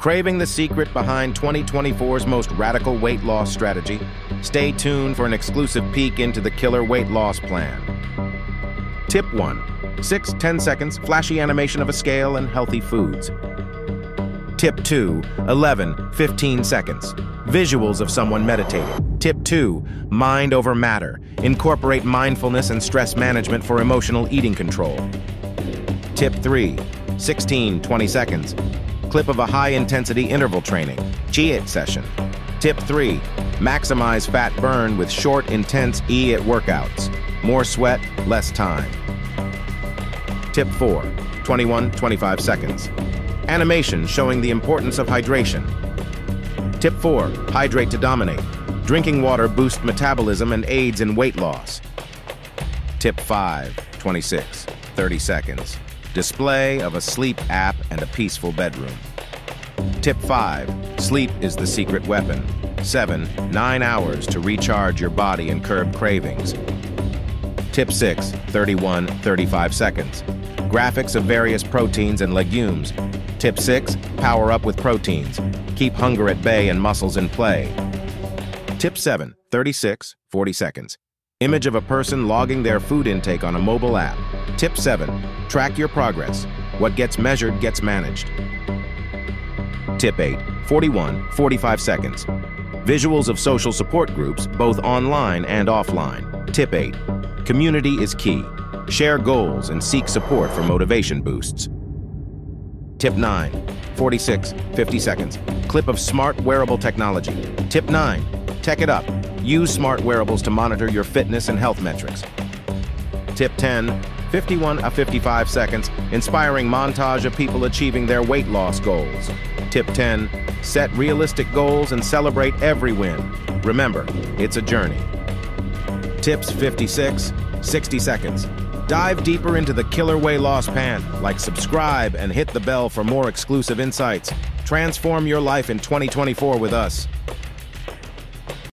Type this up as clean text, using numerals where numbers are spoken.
Craving the secret behind 2024's most radical weight loss strategy? Stay tuned for an exclusive peek into the killer weight loss plan. Tip 1. 6-10 seconds, flashy animation of a scale and healthy foods. Tip 2. 11-15 seconds, visuals of someone meditating. Tip 2. Mind over matter. Incorporate mindfulness and stress management for emotional eating control. Tip 3. 16-20 seconds, clip of a high-intensity interval training, HIIT session. Tip 3. Maximize fat burn with short, intense HIIT workouts. More sweat, less time. Tip 4. 21-25 seconds. Animation showing the importance of hydration. Tip 4. Hydrate to dominate. Drinking water boosts metabolism and aids in weight loss. Tip 5. 26-30 seconds. Display of a sleep app and a peaceful bedroom. Tip 5. Sleep is the secret weapon. 7-9 hours to recharge your body and curb cravings. Tip 6. 31-35 seconds. Graphics of various proteins and legumes. Tip 6. Power up with proteins. Keep hunger at bay and muscles in play. Tip 7. 36-40 seconds. Image of a person logging their food intake on a mobile app. Tip 7. Track your progress. What gets measured gets managed. Tip 8. 41-45 seconds. Visuals of social support groups, both online and offline. Tip 8. Community is key. Share goals and seek support for motivation boosts. Tip 9. 46-50 seconds. Clip of smart wearable technology. Tip 9. Tech it up. Use smart wearables to monitor your fitness and health metrics. Tip 10. 51-55 seconds. Inspiring montage of people achieving their weight loss goals. Tip 10. Set realistic goals and celebrate every win. Remember, it's a journey. Tips 56-60 seconds. Dive deeper into the killer weight loss plan. Like, subscribe, and hit the bell for more exclusive insights. Transform your life in 2024 with us.